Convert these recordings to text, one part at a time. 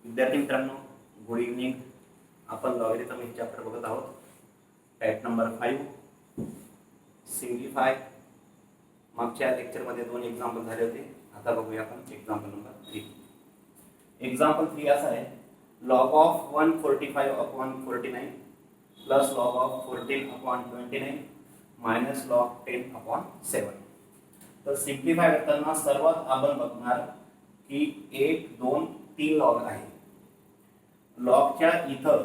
विद्यार्थी मित्रांनो, good evening. आपण लॉगरिथम हे चॅप्टर बघत आहोत. Type number 5 simplify. मागच्या लेक्चरमध्ये 2 एक्झाम्पल झाले होते. आता बघूया आपण एक्झाम्पल नंबर 3. एक्झाम्पल 3 असा आहे, log of 145/49 plus log of 14/29 minus log 10/7. तर सिम्प्लिफाय करताना सर्वात आपण बघणार की 1, 2, 3 लॉग आहे. लॉगच्या इथं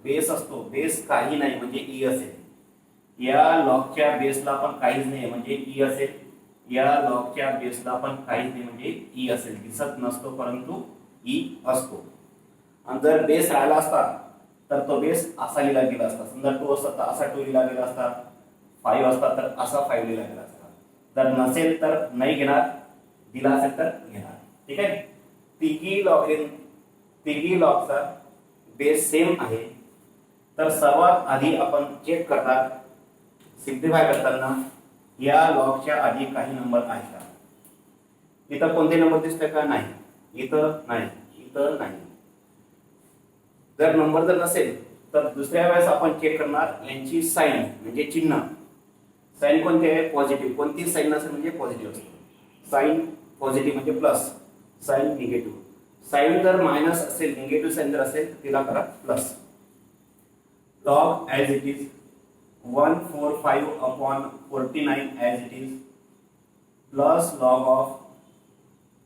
बेस असतो, बेस काही नाही म्हणजे ई असेल. या लॉगच्या बेसला पण काहीच नाही म्हणजे ई असेल. या लॉगच्या बेसला पण काहीच नाही म्हणजे ई असेल. दिसत नसतो परंतु ई असतो. आणि जर बेस राहिला असता तर तो बेस असा लिहिला गेला असता. समजा 2 असता तर असा 2 लिहिला गेला असता. 5 असता तर असा 5 लिहिला गेला असता. जर नसेल तर नाही घेणार, दिला असेल तर घेणार. ठीक आहे. तिघी लॉगचा बेस सेम आहे. तर सर्वात आधी आपण चेक करणार सिम्प्लिफाय करताना या लॉगच्या आधी काही नंबर आहे का. इथं कोणते नंबर दिसतोय का? नाही. इथं नाही, इथं नाही. जर नंबर जर नसेल तर दुसऱ्या वेळेस आपण चेक करणार यांची साइन म्हणजे चिन्ह. साइन कोणते आहे? पॉझिटिव्ह. कोणती साइन असेल म्हणजे पॉझिटिव्ह असते. साइन पॉझिटिव्ह म्हणजे प्लस, साइन निगेटिव्ह. साइन जर मायनस असेल, निगेटिव्ह साइन जर असेल तिला करा plus. Log as it is 145/49 as it is plus log of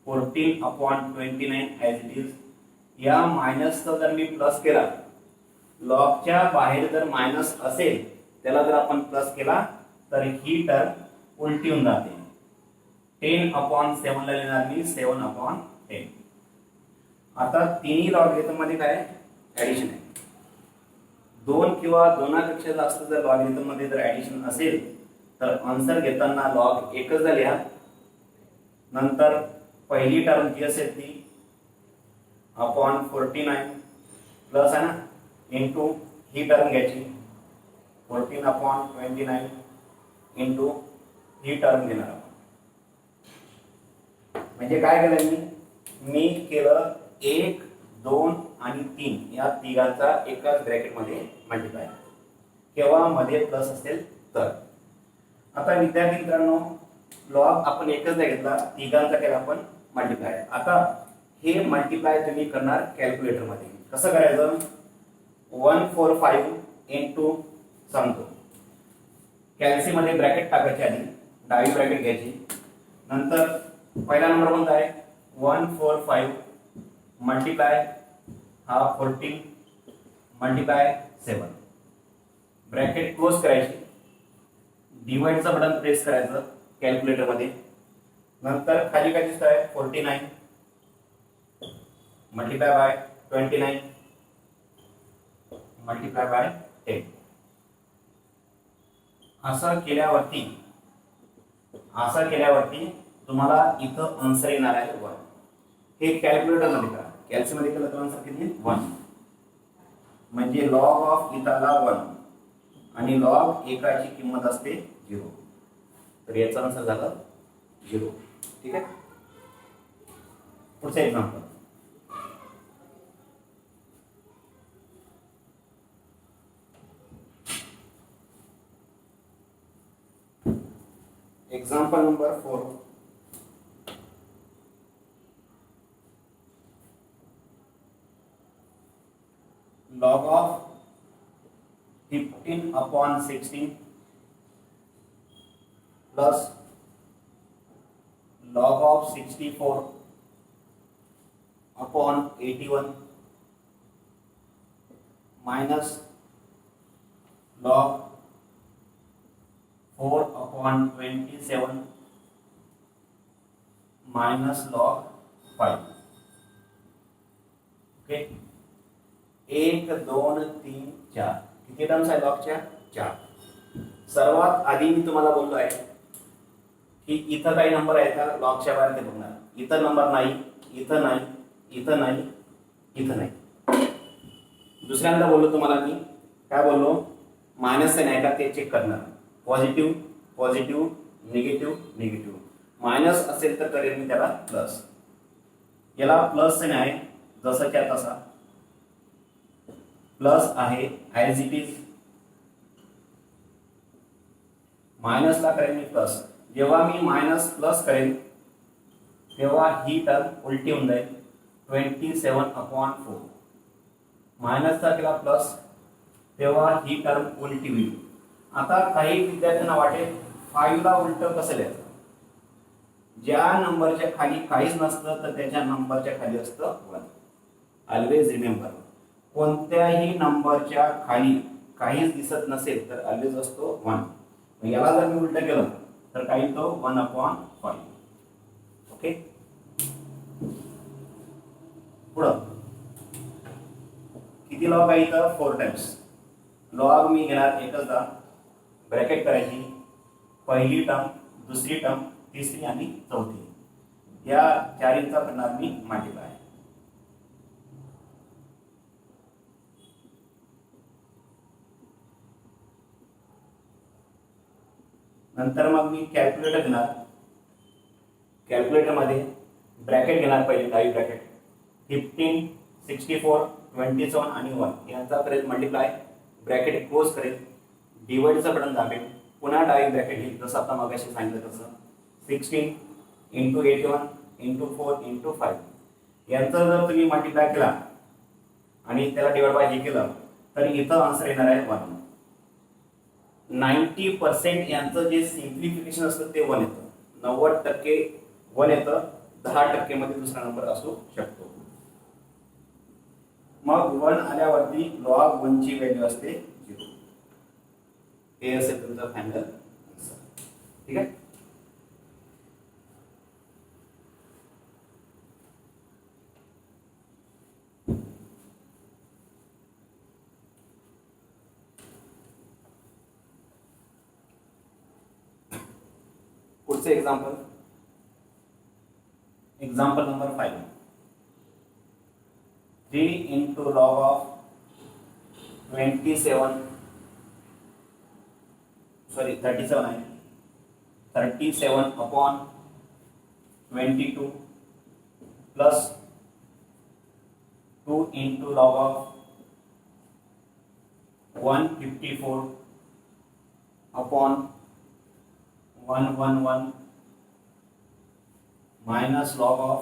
14/29 as it is. या मायनसचा जर मी प्लस केला, लॉगच्या बाहेर जर मायनस असेल त्याला जर आपण प्लस केला तर ही टर्म उलटी होऊन जाते. 10/7 ला लिहिणार मी 7/10. आता तिन्ही लॉगरिथम मध्ये काय ऍडिशन आहे. 2 किंवा 2पेक्षा जास्त जर लॉगरिथम मध्ये जर ऍडिशन असेल तर आन्सर घेताना लॉग एकच लिहा. नंतर पहिली टर्म जी असेल ती अपॉन 49 प्लस आहे ना, इंटू ही टर्म घ्यायची 14/29 इंटू ही टर्म घेणार. म्हणजे काय केलं मी केलं 1, 2 आणि 3 या तिघांचा एकाच ब्रॅकेट मध्ये मल्टिप्लाय, केव्हा मध्ये प्लस असेल तर. आता विद्यार्थी मित्रांनो, लॉग आपण एकच नाही घेतला, तिघांचा केला आपण मल्टिप्लाय. आता हे मल्टिप्लाय तुम्ही करणार कॅल्क्युलेटर मध्ये. कसं करायचं? 145 इंटू सांगतो. कॅल्सी मध्ये ब्रॅकेट टाकायची, आधी डावी ब्रॅकेट घ्यायची. नंतर पहिला नंबर कोणता आहे? 145 मल्टिप्लाय हा 14 मल्टिप्लाय 7. ब्रॅकेट क्लोज करायची. डिवाइडचं बटन प्रेस करायचं कॅल्क्युलेटर मध्ये. नंतर खाली काय दिसत आहे? 49 मल्टिप्लाय बाय 29 मल्टिप्लाय बाय 10. असं केल्यावरती तुम्हाला इथं आन्सर येणार आहे 1. हे कॅल्क्युलेटर मध्ये करा. कॅल्सी मध्ये केलं तर आन्सर किती? 1. म्हणजे लॉग ऑफ इथाला 1 आणि लॉग एकाची किंमत असते 0. तर याचा आन्सर झालं 0. ठीक आहे. पुढचं example. Example number 4. Log of 15/16 plus log of 64/81 minus log 4/27 minus log 5. Okay. 1, 2, 3, 4 किती टर्म्स आहे लॉगच्या? 4. सर्वात आधी मी तुम्हाला बोललो आहे की इथं काही नंबर आहे का लॉगच्या बाहेर ते बघणार. इथं नंबर नाही, इथं नाही, इथं नाही, इथं नाही. दुसऱ्यांदा बोललो तुम्हाला मी काय बोललो? मायनस आहे नाही का ते चेक करणार. Positive positive, negative negative. Minus असेल तर करेल मी त्याला प्लस. याला प्लस साइन आहे, जसंच्या तसा, प्लस आहे ॲज इट इज, मायनसला करेन मी प्लस. जेव्हा मी मायनस प्लस करेन तेव्हा ही टर्म उलटी होऊन जाईल 27/4. मायनसचा केला प्लस तेव्हा ही टर्म उलटी होईल. आता काही विद्यार्थ्यांना वाटेल 5 ला उलट कसं लिहायचं. ज्या नंबरच्या खाली काहीच नसतं तर त्याच्या नंबरच्या खाली असतं 1. ऑलवेज रिमेंबर, कोणत्याही नंबरच्या खाली काहीच दिसत नसेल तर ऑलवेज असतो 1. याला जर मी उलट केलं तर काही तो 1/5. ओके, पुढं किती लॉग आहे इथं 4 टाइम्स. लॉग मी घेणार एकचदा, ब्रॅकेट करायची, पहिली टर्म, दुसरी टर्म, तिसरी आणि चौथी, या चारींचा करणार मी मल्टिप्लाय. नंतर मग मी कॅल्क्युलेटर घेणार. कॅल्क्युलेटर मध्ये ब्रॅकेट घेणार, पहिले डावी ब्रॅकेट, 15, 64, 27 आणि 1 यांचा करेल मल्टिप्लाय. ब्रॅकेट क्लोज करेल, डिवाइडचं बटन दाबेल, पुन्हा डावी ब्रॅकेट घेईल जसं आता मगाशी सांगितलं तसं. 16 × 81 × 4 × 5 यांचा जर तुम्ही मल्टिप्लाय केला आणि त्याला डिवाइड बाय हे केलं तर इथं आन्सर येणार आहे 1. 90% यांचं जे सिम्प्लिफिकेशन असतं ते 1 येतं. 90% 1 येतं. 10% मध्ये दुसरा नंबर असू शकतो. मग 1 आल्यावरती लॉग 1 ची व्हॅल्यू असते 0. हे असेल तुमचं फायनल आन्सर. ठीक आहे. पुढचे एक्झाम्पल नंबर 5. 3 × log of 37 आहे, 37/22 plus 2 × log of 154/111 minus log of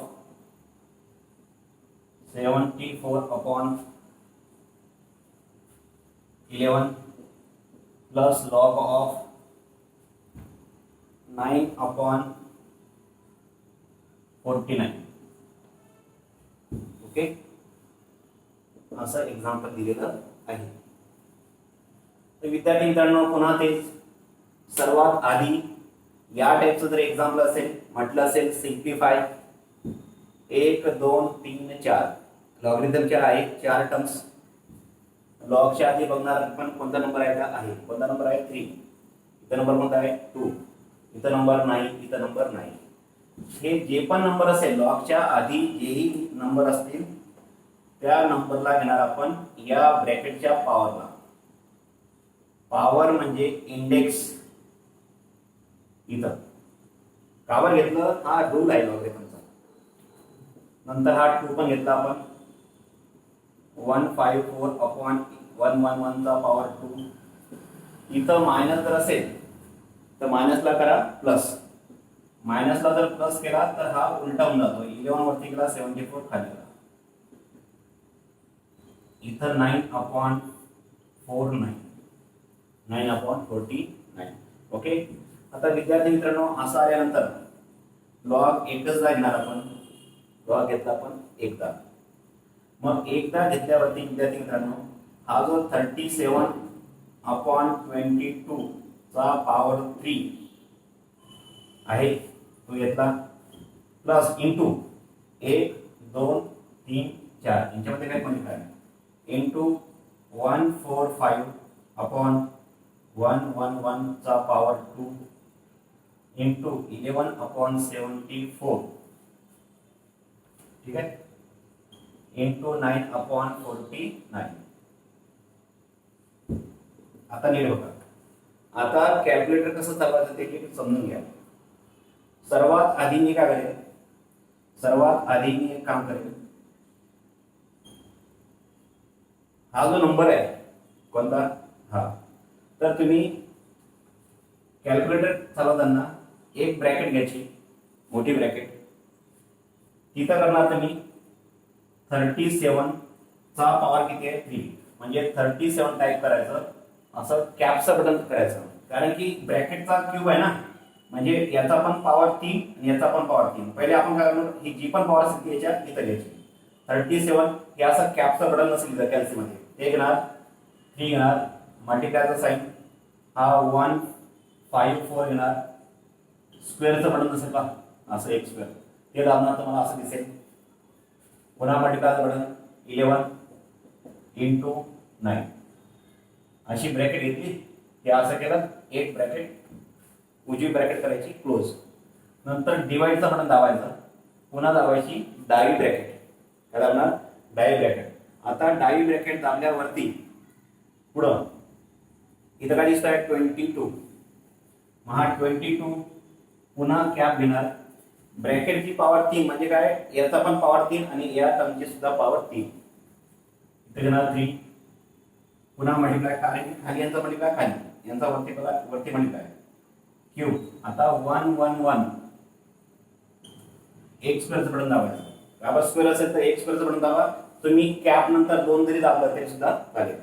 74/11 plus log of 9/49. Okay, असं एक्झाम्पल दिलेलं आहे. तर विद्यार्थी मित्रांनो, पुन्हा तेच, सर्वात आधी या टाइपचं जर एक्झाम्पल असेल, म्हटलं असेल सिम्प्लिफाय 1, 2, 3, 4 लॉगरिथमच्या आहे 4 टर्म्स. लॉगच्या आधी बघणार आपण कोणता नंबर आहे का आहे. कोणता नंबर आहे 3, इथं नंबर कोणता आहे 2, इथं नंबर नाही, इथं नंबर नाही. हे जे पण नंबर असेल लॉगच्या आधी जेही नंबर असतील त्या नंबरला घेणार आपण या ब्रॅकेटच्या पॉवरला. पॉवर म्हणजे इंडेक्स. इथं कावर घेतलं, हा रूल आहे लॉगरिथमचा. नंतर हा 2 पण घेतला आपण, 154/111 चा पॉवर 2. इथं मायनस जर असेल तर मायनसला करा प्लस. मायनसला जर प्लस केला तर हा उलटा होऊन जातो. 11 वरती केला, 74 खाली करा. इथं 9/49, 9/49. ओके. आता विद्यार्थी मित्रांनो, असं आल्यानंतर लॉग एकचदा घेणार आपण. लॉग घेतला आपण एकदा. मग एकदा घेतल्यावरती विद्यार्थी मित्रांनो, हा जो 37/22 चा पॉवर 3 आहे तो घेतला, प्लस इंटू 1, 2, 3, 4 यांच्यामध्ये काय कोणी काय इंटू 145/111 चा पॉवर 2 इंटू 11/74. ठीक आहे, इंटू 9/49. आता नीट बघा. आता कॅल्क्युलेटर कसं चालवायचं ते समजून घ्या. सर्वात आधी मी काय करेन, सर्वात आधी मी एक काम करेन, हा जो नंबर आहे कोणता हा, तर तुम्ही कॅल्क्युलेटर चालवताना एक ब्रॅकेट घ्यायची, मोठी ब्रॅकेट, तिथं करणार तुम्ही 37 चा पॉवर किती आहे 3, म्हणजे 37 टाईप करायचं, असं कॅपचं बटन करायचं, कारण की ब्रॅकेटचा क्यूब आहे ना, म्हणजे याचा पण पॉवर 3 आणि याचा पण पॉवर 3. पहिले आपण काय करणार, ही जी पण पॉवर असेल ती याच्या इथं घ्यायची. 37 हे असं कॅपचं बटन नसेल इथं कॅल्सीमध्ये, ते घेणार, 3 घेणार, मल्टिप्लायचा साइन हा 154 घेणार, स्क्वेअरचं बटन नसेल का असं एक स्क्वेअर, ते दाबणार तुम्हाला असं दिसेल. पुन्हा मल्टिप्लायचं बटन 11 इंटू 9, अशी ब्रॅकेट घेतली, हे असं केलं, एक ब्रॅकेट उजवी ब्रॅकेट करायची क्लोज, नंतर डिवाइडचं बटन दाबायचं, पुन्हा दाबायची डावी ब्रॅकेट, काय दाबणार डावी ब्रॅकेट. आता डावी ब्रॅकेट दाबल्यावरती पुढं इथं काय दिसत आहे 22, मग हा 22 पुन्हा कॅप घेणार, ब्रॅकेटची पॉवर 3 म्हणजे काय, याचा पण पॉवर 3 आणि या टर्मची सुद्धा पॉवर 3, इथे घेणार 3, पुन्हा मल्टिप्लाय खाली यांचा मल्टिप्लाय खाली, यांचा वरती मल्टिप्लाय क्यूब. आता 111 एक स्क्वेअरचं बटन दाबायचं, बाबा स्क्वेअर असेल तर एक स्क्वेअरचं बटन दाबा, तुम्ही कॅप नंतर 2 जरी दाबलं तरी सुद्धा चालेल.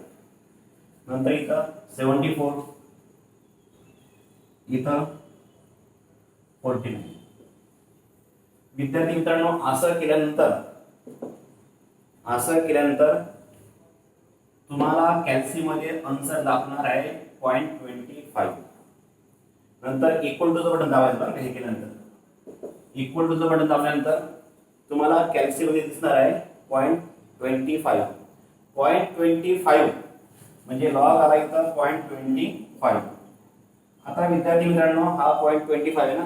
नंतर इथं 74, इथं 49. विद्यार्थी मित्रांनो, असं केल्यानंतर तुम्हाला कॅल्सीमध्ये आन्सर दाखवणार आहे 0.25. नंतर इक्वल टूचं बटन दाबायचं बरं, हे केल्यानंतर इक्वल टूचं बटन दाबल्यानंतर तुम्हाला कॅल्सीमध्ये दिसणार आहे 0.25. 0.25 म्हणजे लॉग आला इथं 0.25. आता विद्यार्थी मित्रांनो, हा 0.25 आहे ना,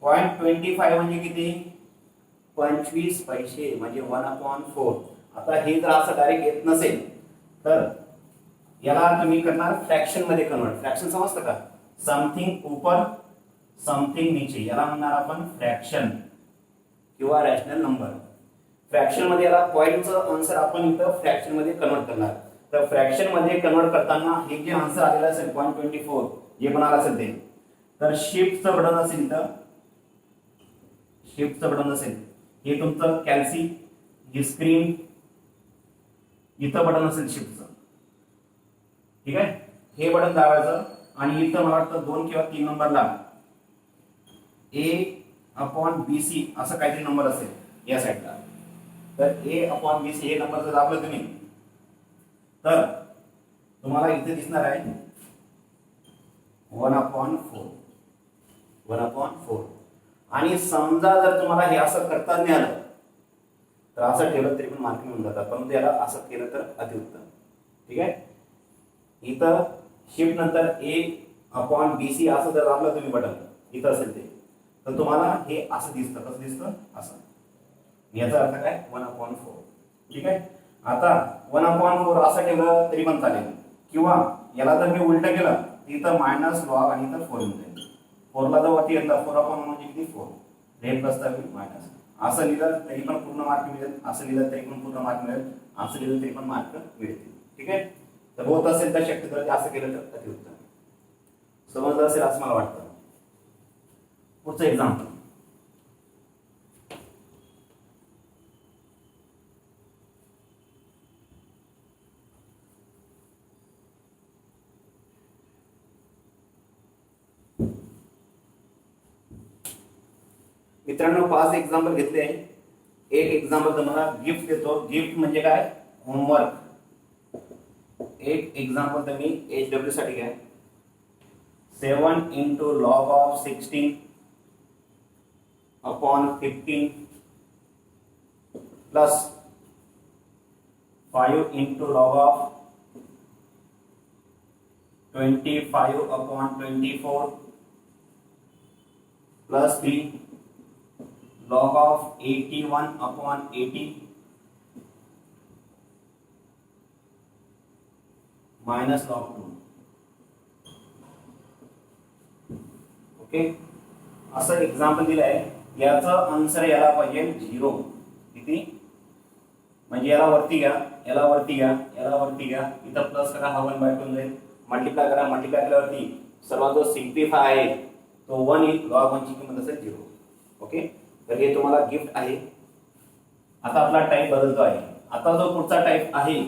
0.25 म्हणजे किती, 25 पैसे, म्हणजे 1/4. आता हे जर असं डायरेक्ट येत नसेल तर याला तुम्ही करणार फ्रॅक्शन मध्ये कन्वर्ट. फ्रॅक्शन समजतं का, समथिंग ऊपर समथिंग नीचे, याला म्हणणार आपण फ्रॅक्शन किंवा रॅशनल नंबर. फ्रॅक्शन मध्ये याला पॉइंटचं आन्सर आपण इथं फ्रॅक्शन मध्ये कन्वर्ट करणार. तर फ्रॅक्शन मध्ये कन्वर्ट करताना हे जे आन्सर आलेलं असेल 0.24 जे पण आलं असेल ते, तर शिफ्टचं बटन असेल इथं, शिफ्टचं बटन असेल, हे तुमचं कॅल्सी, ही स्क्रीन, इथं बटन असेल शिफ्टचं, ठीक आहे, हे बटन दाबायचं आणि इथं मला वाटतं 2 किंवा 3 नंबरला A/BC असं काहीतरी नंबर असेल या साईडला, तर A/BC हे नंबर जर दाबलं तुम्ही तर तुम्हाला इथे दिसणार आहे 1/4. आणि समजा जर तुम्हाला हे असं करता नाही आलं तर असं ठेवलं तरी पण मार्क मिळून जातात, परंतु याला असं केलं तर अतिउत्तम, ठीक आहे. इथं शिफ्ट नंतर A/BC असं जर दाबलं तुम्ही बटन इथं असेल ते, तर तुम्हाला हे असं दिसतं, कसं दिसतं असं, याचा अर्थ काय 1/4, ठीक आहे. आता 1/4 असं ठेवलं तरी पण चालेल, किंवा याला जर मी उलट केलं इथं मायनस लॉग आणि इथं 4 येईल, 4ला जर वरती येतं 4/4 म्हणजे किती 4, हे प्लस मायनस, असं लिहिलं तरी पण पूर्ण मार्क मिळेल, असं लिहिलं तरी पण पूर्ण मार्क मिळेल, असं लिहिलं तरी पण मार्क मिळतील, ठीक आहे. तर होत असेल तर शक्यतो असं केलं तर अतिउत्तम. समजलं असेल असं मला वाटतं. पुढचं एक्झाम्पल, मित्रांनो 5 एक्झाम्पल घेतले आहे. एक एक्झाम्पल तुम्हाला गिफ्ट देतो. गिफ्ट म्हणजे काय, होमवर्क. एक एक्झाम्पल तुम्ही HW साठी घ्या. 7 into log of 16 upon 15 plus 5 into log of 25 upon 24 plus 3 log of 81 upon 80 minus log 2. Okay, असं एक्झाम्पल दिलं आहे. याचं आन्सर याला पाहिजे 0. किती म्हणजे याला वरती घ्या, याला वरती घ्या, याला वरती घ्या, इथं प्लस करा, हा 1/2 जाईल, मल्टिप्लाय करा, मल्टिप्लाय केल्यावरती सर्वात जो सिम्प्लिफाय आहे तो 1 येईल, लॉग 1 ची किंमत असेल 0. ओके, तर हे तुम्हाला गिफ्ट आहे. आता आपला टाइप बदलतो आहे. आता जो पुढचा टाइप आहे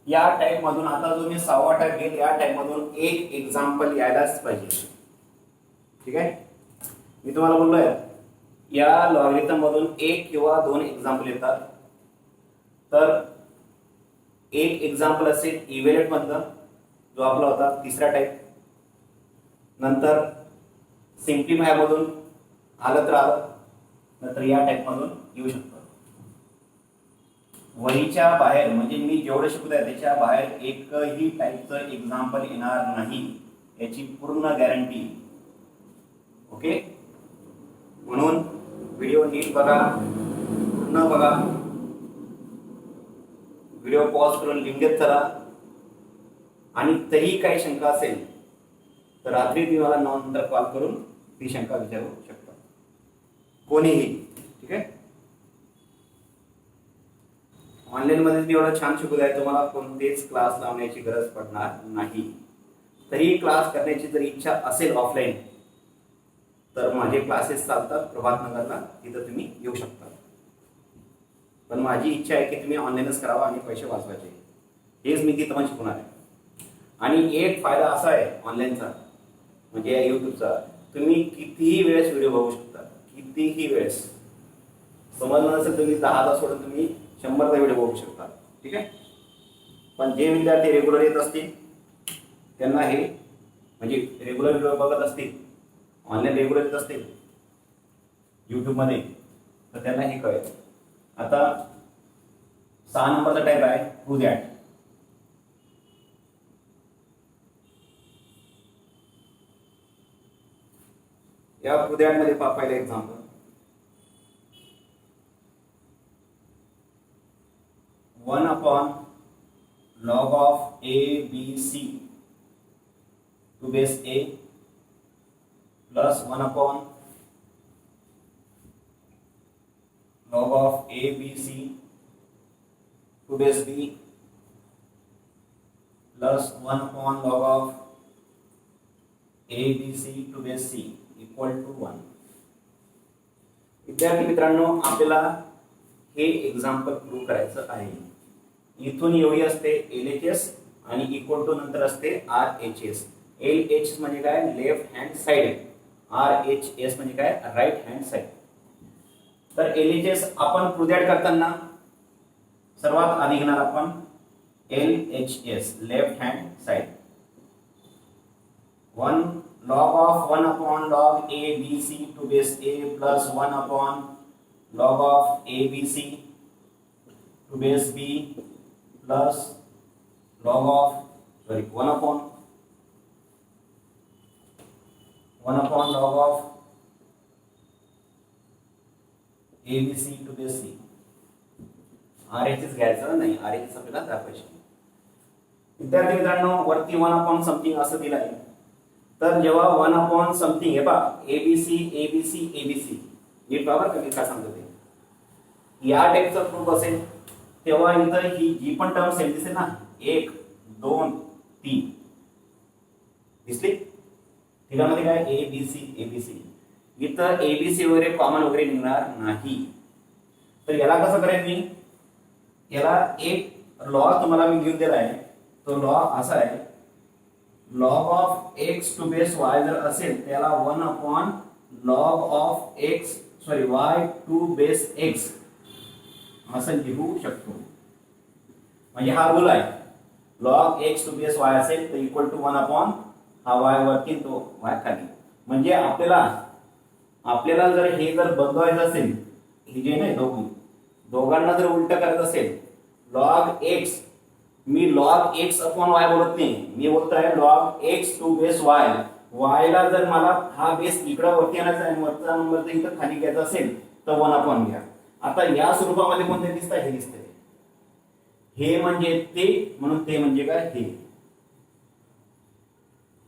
या टाइप मधून, आता जो मी 6वा टाइप घेईल या टाइप मधून एक एक्झाम्पल यायलाच पाहिजे. ठीक आहे, मी तुम्हाला बोललोय या लॉगरिथम मधून एक किंवा दोन एक्झाम्पल येतात. तर एक एक्झाम्पल असेल इव्हॅल्युएट मधलं, जो आपला होता तिसरा टाइप. नंतर सिम्प्लिफाय मधून आलं तर आलं, नंतर या टाइप मधून येऊ शकतो. वहीच्या बाहेर म्हणजे मी जेवढं शिकवत आहे त्याच्या बाहेर एकही टाइपचं एक्झाम्पल येणार नाही, याची पूर्ण गॅरंटी. ओके, म्हणून व्हिडिओ नीट बघा, पूर्ण बघा, व्हिडिओ पॉज करून लिंगत चला. आणि तरी काही शंका असेल तर रात्री तुम्ही मला नंतर कॉल करून ती शंका विचारू शकता, कोणीही. ठीक आहे, ऑनलाईन मध्ये मी एवढं छान शिकवत आहे, तुम्हाला कोणतेच क्लास लावण्याची गरज पडणार नाही. तरी क्लास करण्याची जर इच्छा असेल ऑफलाईन तर माझे क्लासेस चालतात प्रभात नगरला, तिथं तुम्ही येऊ शकता. पण माझी इच्छा आहे की तुम्ही ऑनलाईनच करावा आणि पैसे वाचवायचे, हेच मी तिथं पण शिकवणार आहे. आणि एक फायदा असा आहे ऑनलाईनचा म्हणजे या युट्यूबचा, तुम्ही कितीही वेळेस व्हिडिओ बघू शकता, कितीही वेळेस. समजलं नसेल तुम्ही 10दा सोडून तुम्ही 100दा व्हिडिओ बघू शकता. ठीक आहे, पण जे विद्यार्थी रेग्युलर येत असतील त्यांना हे म्हणजे रेग्युलर व्हिडिओ बघत असतील, ऑनलाईन रेग्युलर येत असतील युट्यूबमध्ये, तर त्यांना हे कळेल. आता 6 नंबरचा टाइप आहे प्रूव्ह दॅट. या प्रूव्ह दॅट मध्ये पहिलं example, 1/log of ABC to base A plus 1/log of ABC to base B plus 1/log of ABC to base C equal to 1. विद्यार्थी मित्रांनो, आपल्याला हे एक्झाम्पल प्रूव्ह करायचं आहे. इथून एवढी असते LHS आणि इक्वल टू नंतर असते RHS. LHS म्हणजे काय, लेफ्ट हँड साइड. RHS म्हणजे काय, राईट हँड साइड. तर LHS आपण प्रूव्ह दॅट करताना सर्वात आधी घेणार आपण LHS, left hand side. 1/log of 1/log ABC to base A plus 1/log of ABC to base B plus log of 1/log of ABC to base C. RHS घ्यायचं नाही, RHS आपल्याला दाखवायचे. विद्यार्थी मित्रांनो, वरती 1 समथिंग असं दिलं आहे. तर जेव्हा 1 समथिंग हे पहा ABC ABC ABC नीट बघा का मी काय सांगतो ते, या टाइपचा प्रूफ असेल तेव्हा इथं ही जी पण टर्म सेम दिसेल ना, 1 2 3 दिसली. ठिकाणामध्ये काय ABC ABC, इथं ABC वगैरे कॉमन वगैरे निघणार नाही. तर याला कसं करेल मी, याला एक लॉ तुम्हाला मी घेऊन दिला आहे. तो लॉ असा आहे, log of x to base y जर असेल त्याला 1/log of y to base x असं लिहू शकतो. म्हणजे हा रूल आहे, log x to base y असेल तर इक्वल टू 1/, हा y वरती तो y खाली. म्हणजे आपल्याला जर हे जर बदलवायचं असेल, हे जे नाही दोघांना जर उलट करायचं असेल, log x, मी log x अपॉन y बोलत नाही, मी बोलतोय log x to base y. y ला जर मला हा बेस इकडे वरती आणायचा आहे, वरचा नंबर जर इथं खाली घ्यायचा असेल तर 1/, घ्या. आता या स्वरूपामध्ये कोणते दिसतंय, हे दिसतंय. हे म्हणजे ते, म्हणून ते म्हणजे काय,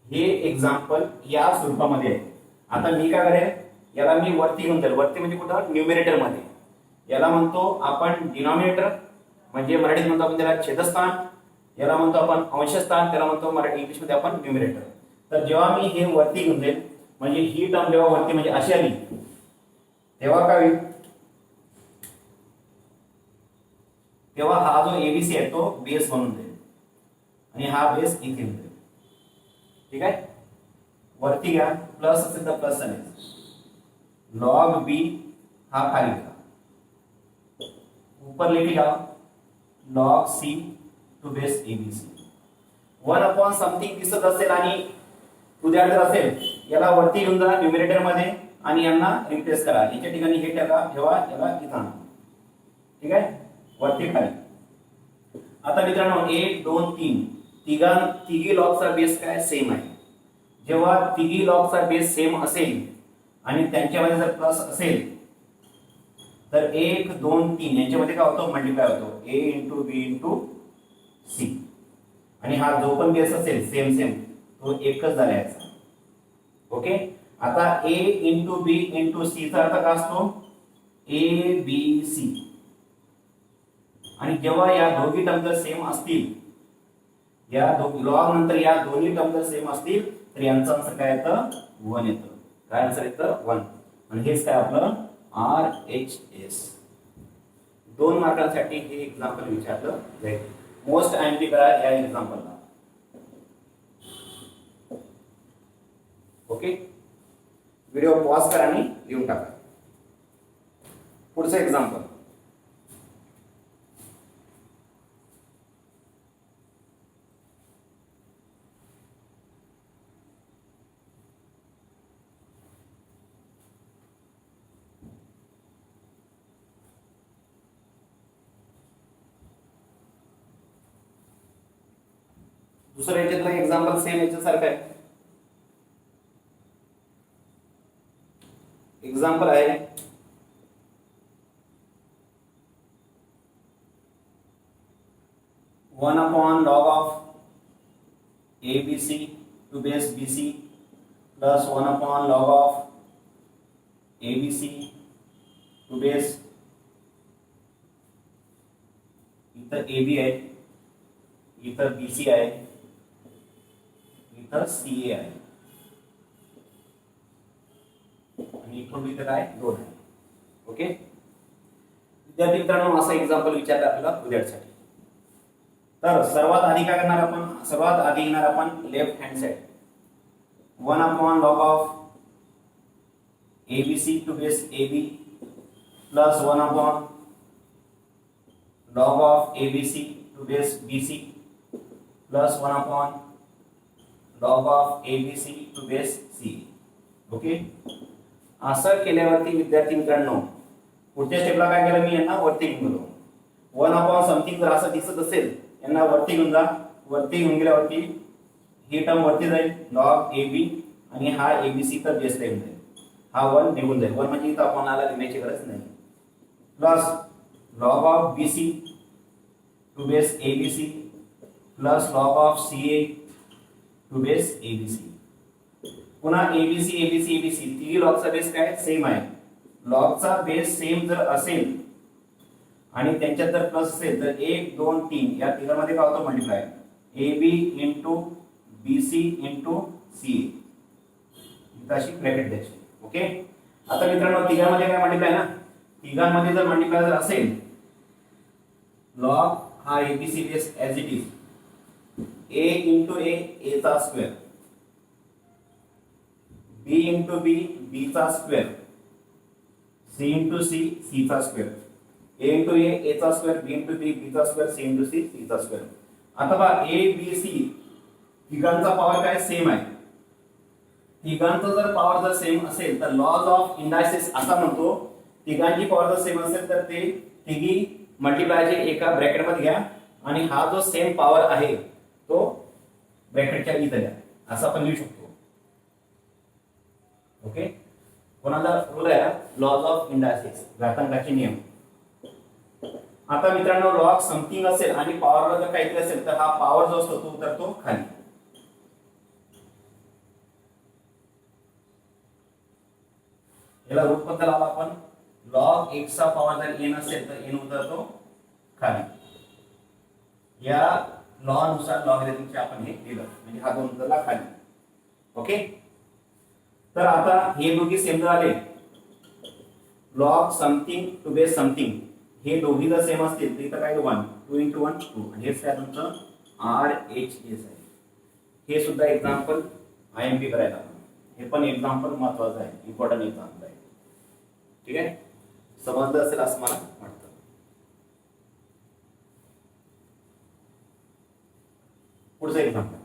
हे एक्झाम्पल या स्वरूपामध्ये आहे. आता मी काय करेन, याला मी वरती घेऊन जाईल. वरती म्हणजे कुठं, न्यूमरेटर मध्ये. याला म्हणतो आपण डिनॉमिनेटर, म्हणजे मराठीत म्हणतो आपण त्याला छेदस्थान, याला म्हणतो आपण अंशस्थान, त्याला म्हणतो मराठी इंग्लिश मध्ये आपण न्यूमरेटर. तर जेव्हा मी हे वरती घेऊन जाईल, म्हणजे ही टर्म जेव्हा वरती म्हणजे अशी आली, तेव्हा काय होईल, तेव्हा हा जो एबीसी आहे तो बेस बनून जाईल आणि हा बेस इथे येऊन जाईल. ठीक आहे, वरती घ्या, प्लस असेल तर प्लस चालेल, लॉग बी हा खाली घ्या, ऊपर लेके जाओ, log C to base ABC. 1 upon something दिसत असेल आणि उद्या जर असेल, याला वरती घेऊन जा न्यूमरेटर मध्ये आणि यांना रिप्लेस करा, याच्या ठिकाणी हे ठेवा, याला इथं आणा. ठीक आहे, वरती खाली. आता मित्रांनो 1 2 3 तिघी लॉगचा बेस काय सेम आहे. जेव्हा तिघी लॉगचा बेस सेम असेल आणि त्यांच्यामध्ये जर प्लस असेल तर 1 2 3 यांच्यामध्ये काय होतो, मल्टिप्लाय होतो, a into B into C. आणि हा जो पण बेस असेल सेम तो एकच झाला याचा. ओके, आता a into B into C चा अर्थ काय असतो, ए बी सी. आणि जेव्हा या दोघी टर्म जर सेम असतील, या लॉग नंतर या दोन्ही टर्म जर सेम असतील तर यांचं आन्सर काय येतं, 1 येतं. काय आन्सर येतं, 1. आणि हेच काय आपलं RHS. 2 मार्कांसाठी हे एक्झाम्पल विचारलं जाईल. मोस्ट आयएमपी करा या एक्झाम्पलला. ओके, व्हिडिओ पॉज करा आणि लिहून टाका. पुढचं एक्झाम्पल, दुसरं याच्यातलं एक्झाम्पल सेम याच्यासारखं आहे. एक्झाम्पल आहे 1 upon log of ABC to base BC plus 1 upon log of ABC to base, इथं AB आहे, इथं BC आहे, इथं CA आहे आणि इथून इथं काय 2 आहे. ओके, विद्यार्थी मित्रांनो असं एक्झाम्पल विचारलं आपल्याला उद्यासाठी. तर सर्वात आधी काय करणार आपण, सर्वात आधी घेणार आपण left hand side, 1 upon log of ABC to base AB plus 1 upon log of ABC to base BC plus 1 upon log of ABC to base C. Okay, असं केल्यावरती विद्यार्थी मित्रांनो पुढच्या स्टेपला काय केलं, मी यांना वरती घेऊन गेलो. 1 अपॉन समथिंग जर असं दिसत असेल, यांना वरती घेऊन जा. वरती घेऊन गेल्यावरती ही टर्म वरती जाईल, लॉग AB, आणि हा ABC तर बेसला येऊन जाईल, हा 1 निघून जाईल. 1 म्हणजे इथं आपणाला लिहायची गरज नाही. Plus log of BC to base ABC plus log of CA to base ABC. पुन्हा ABC तिघी लॉगचा बेस काय सेम आहे. लॉगचा बेस सेम जर असेल आणि त्यांच्यात जर प्लस असेल तर 1 2 3 या तिघांमध्ये काय होतं, multiply, AB into BC into CA, अशी ब्रॅकेट द्यायची. ओके, आता मित्रांनो तिघांमध्ये काय मल्टिप्लाय ना, तिघांमध्ये जर मल्टिप्लाय जर असेल, लॉग हा ABC base as it is, A into A चा स्क्वेअर, B इंटू B चा स्क्वेअर, C इंटू C चा स्क्वेअर, A इंटू A चा स्क्वेअर, B इंटू B चा स्क्वेअर, C इंटू C चा स्क्वेअर. आता पहा A B C तिघांचा power काय सेम आहे. तिघांचा जर पॉवर जर सेम असेल तर लॉज ऑफ इंडायसेस असा म्हणतो, तिघांची पॉवर जर सेम असेल तर ते तिघी मल्टिप्लायचे एका ब्रॅकेट मध्ये घ्या आणि हा जो सेम पॉवर आहे तो ब्रॅकेटच्या इथे द्या, असं आपण लिहू शकतो. ओके, कोणाला रूल आहे लॉज ऑफ इंडायसेस, घातांकाचे नियम. आता मित्रांनो लॉग समथिंग असेल आणि पॉवरला जर काहीतरी असेल तर हा पॉवर जो असतो तो उतरतो खाली. याला रूपबद्दल आला आपण लॉग एक्सचा पॉवर जर एन असेल तर एन उतरतो खाली. या लॉ नुसार लॉगरिथमचे आपण हे दिलं म्हणजे हा 2 उतरला खाली. ओके. तर आता हे दोघी सेम झाले. Log something to base something हे दोघी जर सेम असतील तर इथं काय 1 2 × 1 2 आणि हेच काय तुमचं RHS आहे. हे सुद्धा एक्झाम्पल IMP करायला. हे पण एक्झाम्पल महत्वाचं आहे, इम्पॉर्टंट एक्झाम्पल आहे. ठीक आहे, समजलं असेल असं मला वाटतं. पुढचं एक्झाम्पल.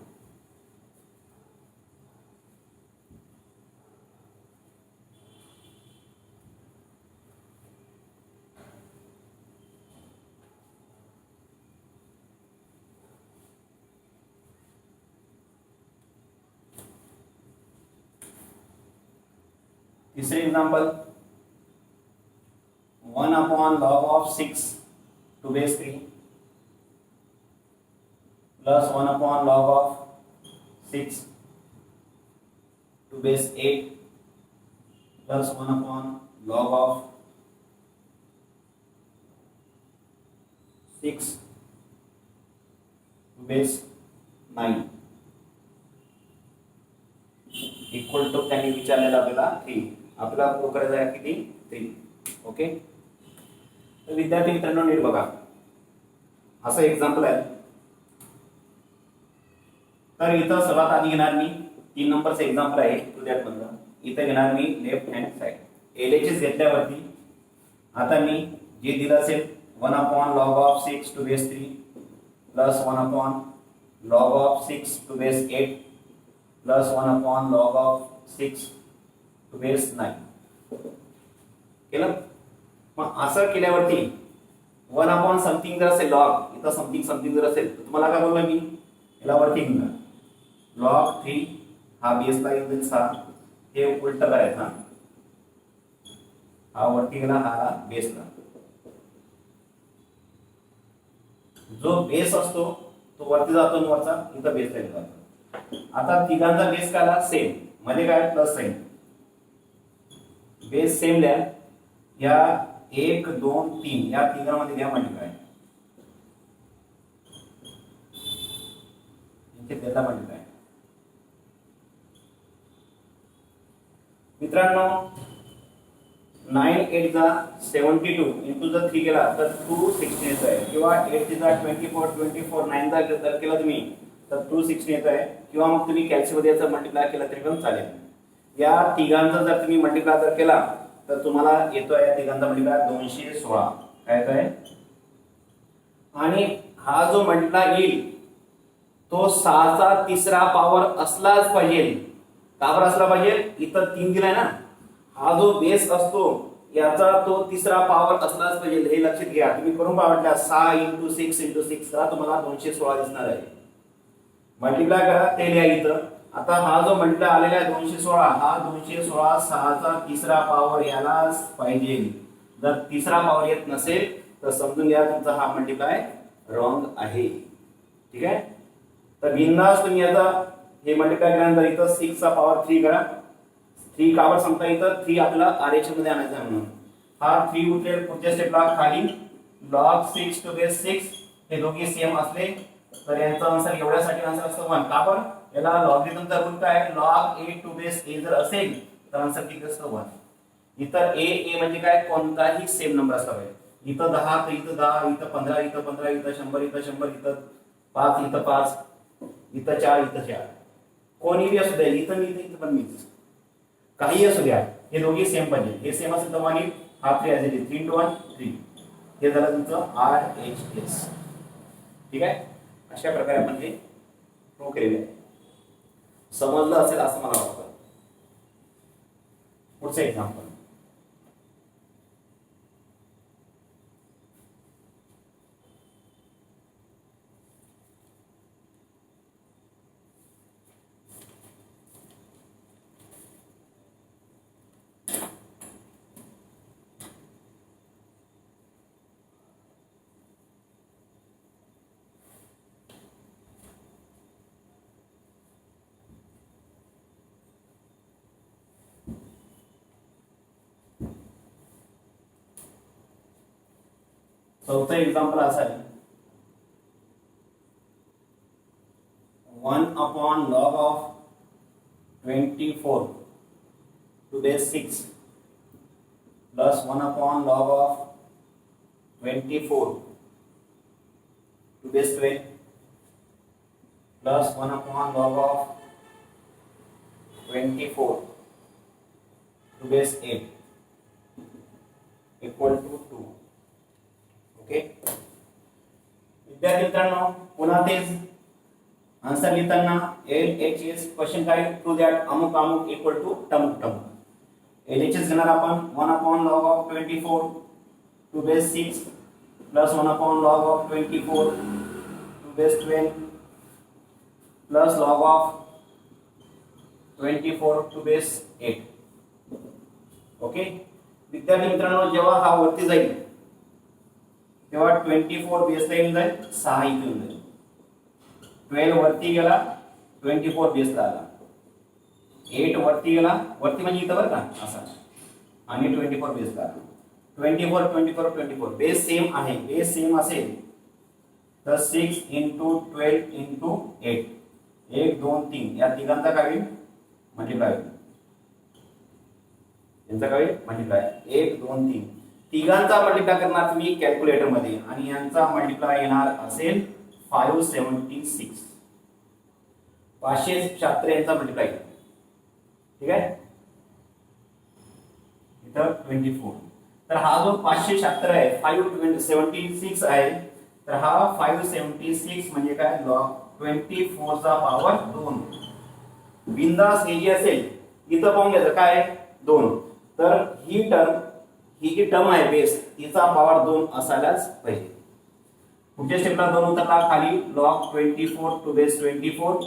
तीसरे example 1/log(6) to base 3 plus 1/log(6) to base 8 plus 1/log(6) to base 9 equal to त्यांनी विचारलेला आपल्याला 3. आपल्याला प्रूव्ह करायचा आहे किती 3. ओके. तर विद्यार्थी मित्रांनो नीट बघा, असं एक्झाम्पल आहे. तर इथं सर्वात आधी घेणार मी 3 नंबरचं एक्झाम्पल आहे टू दॅट मधलं. इथं घेणार मी लेफ्ट हँड साइड LHS घेतल्यावरती आता मी जे दिलं असेल 1/log(6) to base 3 plus 1/log(6) to base 8 plus 1/log(6) to base 9 केलं. मग असं केल्यावरती 1/समथिंग जर असेल लॉग इथं समथिंग जर असेल तर तुम्हाला काय बोललो मी याला वरती घेऊन log 3 हा बेसला येऊन जाईल 6. हे उलट करायचं, हा वरती गेला हा बेसला. जो बेस असतो तो वरती जातो आणि वरचा इथं बेसला येतो. आता तिघांचा बेस काला सेम मध्ये काय प्लस साइन बेस सेम लिहा. या 1 2 3 या तिघांमध्ये घ्या मल्टिप्लाय. इथे देता मल्टिप्लाय. मित्रांनो 9 8 जा 72 इंटू जर 3 केला तर 216 येत आहे. किंवा 8 जा 24 9 जा जर केला तुम्ही तर 216 येत आहे. किंवा मग तुम्ही कॅल्सी मध्ये याचा मल्टिप्लाय केला तरी पण चालेल. या तिघांचा जर तुम्ही मल्टिप्लाय जर केला तर तुम्हाला येतोय या तिघांचा मल्टिप्लाय 216. काय येतोय. आणि हा जो मल्टिप्लाय येईल तो 6 चा तिसरा पॉवर असलाच पाहिजे. का बरं असला पाहिजे. इथं 3 दिलाय ना, हा जो बेस असतो याचा तो तिसरा पॉवर असलाच पाहिजे. हे लक्षात घ्या. तुम्ही करून पाहिलं 6 × 6 × 6 करा तुम्हाला 216 दिसणार आहे. मल्टिप्लाय करा ते लिहा इथं. आता हा जो मल्टिप्लाय आलेला आहे 216 हा 216 6 चा तिसरा पॉवर यालाच पाहिजे. जर तिसरा पॉवर येत नसेल तर समजून घ्या तुमचा हा मल्टिप्लाय रॉंग आहे. ठीक आहे. तर बिंदास तुम्ही आता हे मल्टिप्लाय केल्यानंतर इथं 6 चा पॉवर 3 करा. 3 का बरं सांगता इथं 3 आपल्याला RHS मध्ये आणायचं आहे म्हणून. हा 3 उतरेल पुढच्या स्टेपला खाली log(6) to base 6 हे दोघे सेम असले तर यांचा आन्सर एवढ्यासाठी आन्सर असतो 1. का बरं याला लॉगरिथमचा रूल काय log a to base a जर असेल तर आन्सर किती असतो 1. इथं a म्हणजे काय कोणताही सेम नंबर असला पाहिजे. इथं 10 तर इथं 10 इथं 15 इथं 15 इथं 100 इथं 100 इथं 5 इथं 5 इथं 4 इथं 4 कोणीही असू द्या. इथं मी इथं पण मीच काही असू द्या हे दोघे सेम पाहिजे. हे सेम असेल तर 1 येईल. हा 3 असेल 3 × 1 3. हे झालं तुमचं RHS. ठीक आहे. अशा प्रकारे आपण हे प्रूव्ह केलेले आहे. समजलं असेल असं मला वाटतं. पुढचं एक्झाम्पल चौथं एक्झाम्पल असं आहे 1/log of 24 to base 6 plus 1/log of 24 to base 12 plus 1/log of 24 to base 8 equal to 2. Okay विद्यार्थी मित्रांनो, पुन्हा तेच आन्सर लिहिताना LHS क्वेश्चन काय टू दॅट अमुक अमुक इक्वल टू टमुक टमुक. LHS घेणार आपण 1/log of 24 to base 6 plus 1/log of 24 to base 12 plus log of 24 to base 8. Okay विद्यार्थी मित्रांनो, जेव्हा हा वरती जाईल तेव्हा 24 बेसला येऊन जाईल, 6 इथे येऊन जाईल. 12 वरती गेला, 24 बेसला आला. 8 वरती गेला, वरती म्हणजे इथं बरं का असा, आणि 24 बेसला आला. 24 24 24 बेस सेम आहे. बेस सेम असेल तर 6 into 12 into 8 1 2 3 या तिघांचा काय होईल मल्टिप्लाय होईल. यांचा काय होईल मल्टिप्लाय 1 2 3 तिघांचा मल्टिप्लाय करणार तुम्ही कॅल्क्युलेटर मध्ये, आणि यांचा मल्टिप्लाय येणार असेल 576. 576 यांचा मल्टिप्लाय. ठीक आहे, इथं 24. तर हा जो 576 आहे 576 आहे, तर हा 576 म्हणजे काय log 24 चा पावर 2. बिंदास हे जे असेल इथं पाहून घ्यायचं काय 2. तर ही जी टर्म आहे बेस तिचा पावर 2 असायलाच पाहिजे. पुढच्या स्टेपला 2 उतरला खाली log 24 to base 24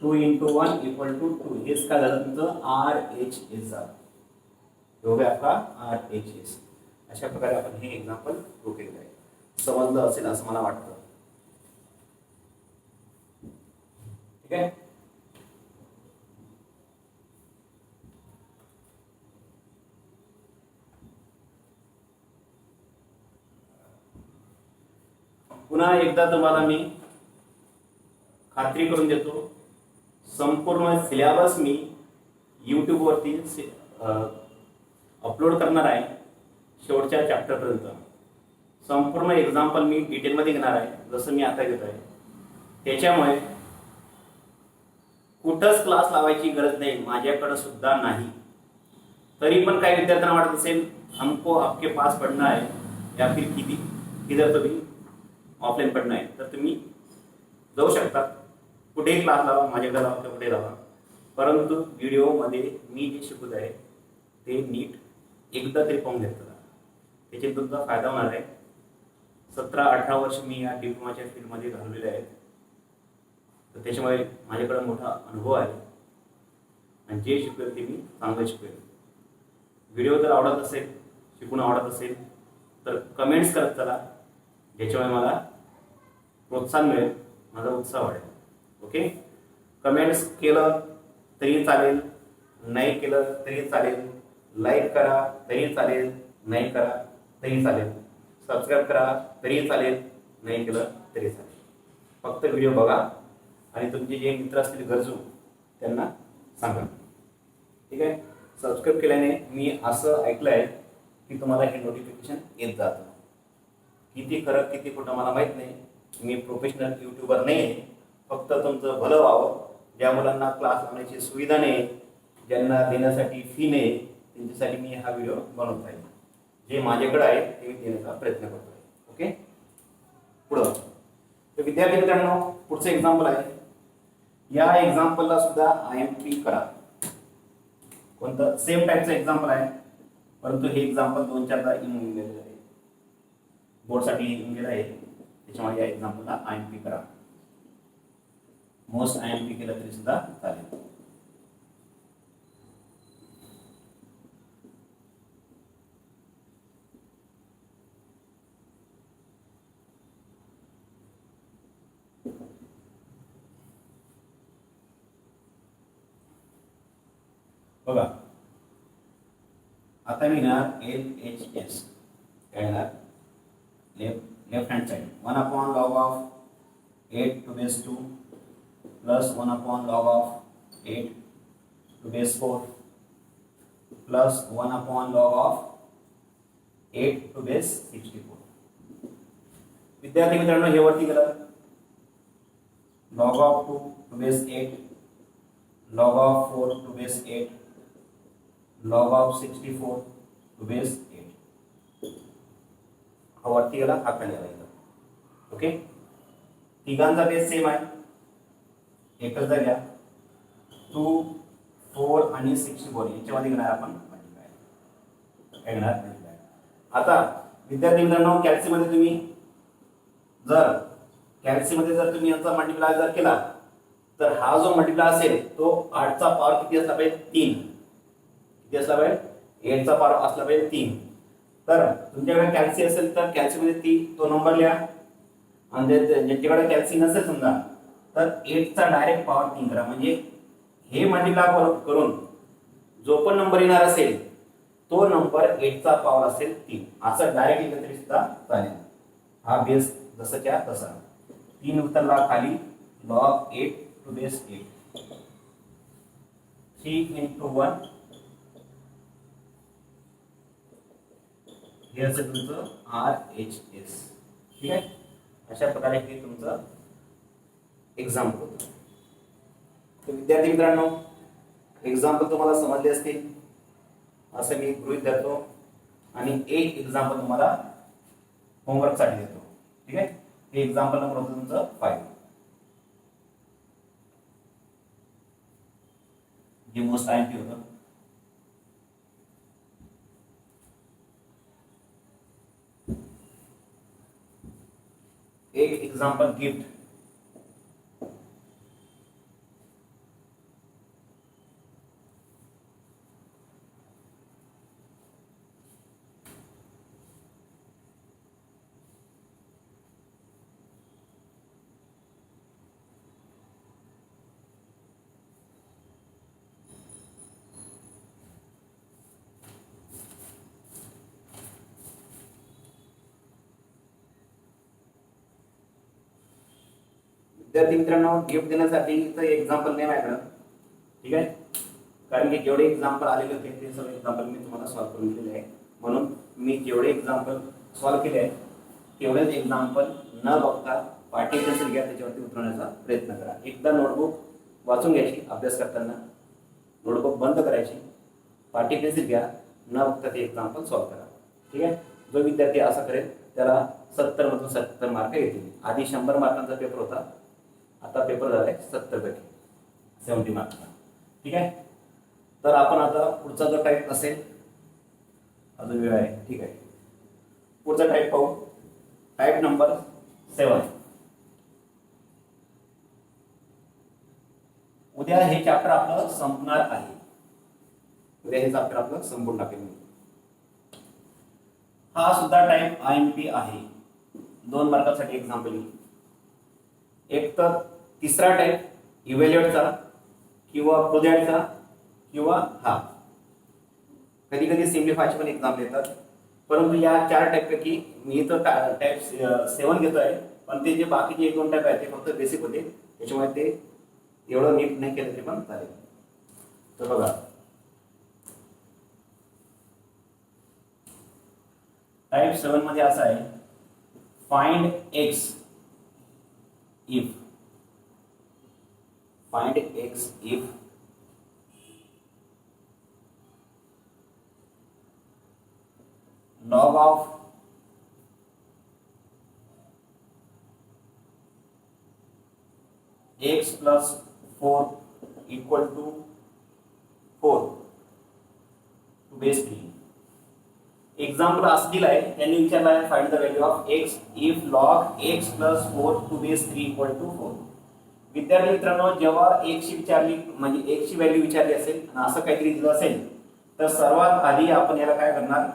2 into 1 equal to 2. हेच काय झालं तुमचं RHS झालं. हो गया आपका RHS. अशा प्रकारे आपण हे एक्झाम्पल प्रूव्ह केलेलं आहे. समजलं असेल असं मला वाटतं. ठीक आहे, पुन्हा एकदा तुम्हाला मी खात्री करून देतो, संपूर्ण सिलेबस मी YouTube वरती अपलोड करणार आहे. शेवटच्या चॅप्टर पर्यंत संपूर्ण एक्झाम्पल मी डिटेल मध्ये घेणार आहे, जसं मी आता घेत आहे. त्याच्यामुळे कुठंच क्लास लावायची गरज नाही, माझ्याकडे सुद्धा नाही. तरी पण काही विद्यार्थ्यांना वाटत असेल हमको आपके पास पढ़ना है या फिर किधर तुम्ही ऑफलाईन पढ़ना आहे, तर तुम्ही जाऊ शकता. कुठेही क्लास लावा, माझ्याकडे लावा, कुठे लावा. परंतु व्हिडिओमध्ये मी जे शिकवत आहे ते नीट एकदा तरी पाहून घेतलं, त्याच्यात तुमचा फायदा होणार आहे. 17-18 वर्ष मी या डिप्लोमाच्या फील्डमध्ये घालवलेले आहेत, तर त्याच्यामुळे माझ्याकडे मोठा अनुभव आहे, आणि जे शिकवेल ते मी चांगलं शिकवेल. व्हिडिओ जर आवडत असेल, शिकून आवडत असेल तर कमेंट्स करत चला, ज्याच्यामुळे मला प्रोत्साहन मिळेल, माझा उत्साह वाढेल. ओके, कमेंट्स केलं तरी चालेल, नाही केलं तरी चालेल, लाईक करा तरी चालेल, नाही करा तरी चालेल, सबस्क्राईब करा तरी चालेल, नाही केलं तरी चालेल. फक्त व्हिडिओ बघा आणि तुमचे जे मित्र असतील गरजू त्यांना सांगा. ठीक आहे, सबस्क्राईब केल्याने मी असं ऐकलं आहे की तुम्हाला हे नोटिफिकेशन येत जातं. किती खरं किती खोटं मला माहीत नाही, मी प्रोफेशनल यूट्यूबर नाही. फक्त तुमचं भलं व्हावं, ज्या मुलांना क्लास लावण्याची सुविधा नाही, ज्यांना देण्यासाठी फी नाही, त्यांच्यासाठी मी हा व्हिडिओ बनवत आहे. जे माझ्याकडे आहे ते मी देण्याचा प्रयत्न करतो आहे. ओके, पुढं तर विद्यार्थी मित्रांनो, पुढचं एक्झाम्पल आहे. या एक्झाम्पलला सुद्धा IMP करा. कोणतं सेम टाईपचं एक्झाम्पल आहे, परंतु हे एक्झाम्पल 2-4दा येऊन गेलेलं आहे, बोर्डसाठी येऊन गेलं आहे. त्याच्यामुळे या एक्झाम्पलला IMP करा. मोस्ट IMP केलं तरी सुद्धा चालेल. बघा, आता मी ना LHS काय येणार, left hand side 1 upon log of 8 to base 2 plus 1 upon log of 8 to base 4 plus 1 upon log of 8 to base 64. विद्यार्थी मित्रांनो, हे वरती गेलं log of 2 to base 8, log of 4 to base 8, log of 64 to base 8. हा वरती गेला, हा खाली आला इथं. ओके, तिघांचा बेस सेम आहे, एकच जाग्या 2, 4 आणि 64 याच्यामध्ये घेणार आपण मल्टिप्लाय घेणार. आता विद्यार्थी मित्रांनो, कॅल्सीमध्ये तुम्ही जर तुम्ही यांचा मल्टिप्लाय जर केला तर हा जो मल्टिप्लाय असेल तो 8 चा पॉवर किती असला पाहिजे? 3. किती असला पाहिजे? 8 चा पॉवर असला पाहिजे 3. तर तुमच्याकडे कॅल्सी असेल तर कॅल्सीमध्ये तो नंबर लिहा, आणि ज्यांच्याकडे कॅल्सी नसेल समजा तर 8 चा डायरेक्ट पॉवर 3 करा. म्हणजे हे मल्टिप्लाय करून जो पण नंबर येणार असेल तो नंबर 8 चा पॉवर असेल 3. असं डायरेक्ट लिहिलं तरी सुद्धा चालेल. हा बेस जसंच्या तसा 3 उतरला खाली, log 8 to base 8, 3 into 1 हे असेल तुमचं RHS. ठीक आहे, अशा प्रकारे हे तुमचं एक्झाम्पल होतं. तर विद्यार्थी मित्रांनो, एक्झाम्पल तुम्हाला समजले असतील असं मी गृहीत धरतो, आणि एक एक्झाम्पल तुम्हाला होमवर्क साठी देतो. ठीक आहे, हे एक्झाम्पल नंबर होतं तुमचं 5, जे मोस्ट IMP होतं. एक एक्झाम्पल गिफ्ट. विद्यार्थी मित्रांनो, गिफ्ट देण्यासाठी इथं एक्झाम्पल नाही माझ्याकडं. ठीक आहे, कारण की जेवढे एक्झाम्पल आलेले होते ते सगळे एक्झाम्पल मी तुम्हाला सॉल्व्ह करून दिलेले आहे. म्हणून मी जेवढे एक्झाम्पल सॉल्व्ह केले आहे तेवढेच एक्झाम्पल न बघता पाठ्यपुस्तक घ्या, त्याच्यावरती उतरवण्याचा प्रयत्न करा. एकदा नोटबुक वाचून घ्यायची, अभ्यास करताना नोटबुक बंद करायची, पाठ्यपुस्तक घ्या, न बघता ते एक्झाम्पल सॉल्व्ह करा. ठीक आहे, जो विद्यार्थी असं करेल त्याला 70 मधून 70 मार्क येतील. आधी 100 मार्कांचा पेपर होता, आता पेपर झालाय 70 पैकी 70 मार्कचा. ठीक आहे, तर आपण आता पुढचा जो टाईप असेल, अजून वेळ आहे. ठीक आहे, पुढचा टाईप पाहू. Type number 7. उद्या हे चॅप्टर आपलं संपणार आहे. उद्या हे चॅप्टर आपलं संपून टाकेल. हा सुद्धा टाईप IMP आहे. 2 मार्कासाठी एक्झाम्पल. एक तर तिसरा टाईप इव्हॅल्युएटचा किंवा प्रोजेक्टचा किंवा हा कधी कधी सिम्प्लिफायचे पण एक्झाम देतात. परंतु या 4 टाईप पैकी मी इथं टाईप 7 घेतोय, पण ते जे बाकीचे 1-2 टाईप आहेत ते फक्त बेसिक होते, त्याच्यामुळे ते एवढं नीट नाही केलं तरी पण चालेल. तर बघा, टाईप 7 मध्ये असं आहे, find x if log of x plus 4 equal to 4 to base 3. Example असं दिलाय, त्यांनी विचारला आहे find the value of x if log x plus 4 to base 3 equal to 4. विद्यार्थी मित्रांनो, जेव्हा x ची विचारली म्हणजे x ची व्हॅल्यू विचारली असेल आणि असं काहीतरी दिलं असेल तर सर्वात आधी आपण याला काय करणार,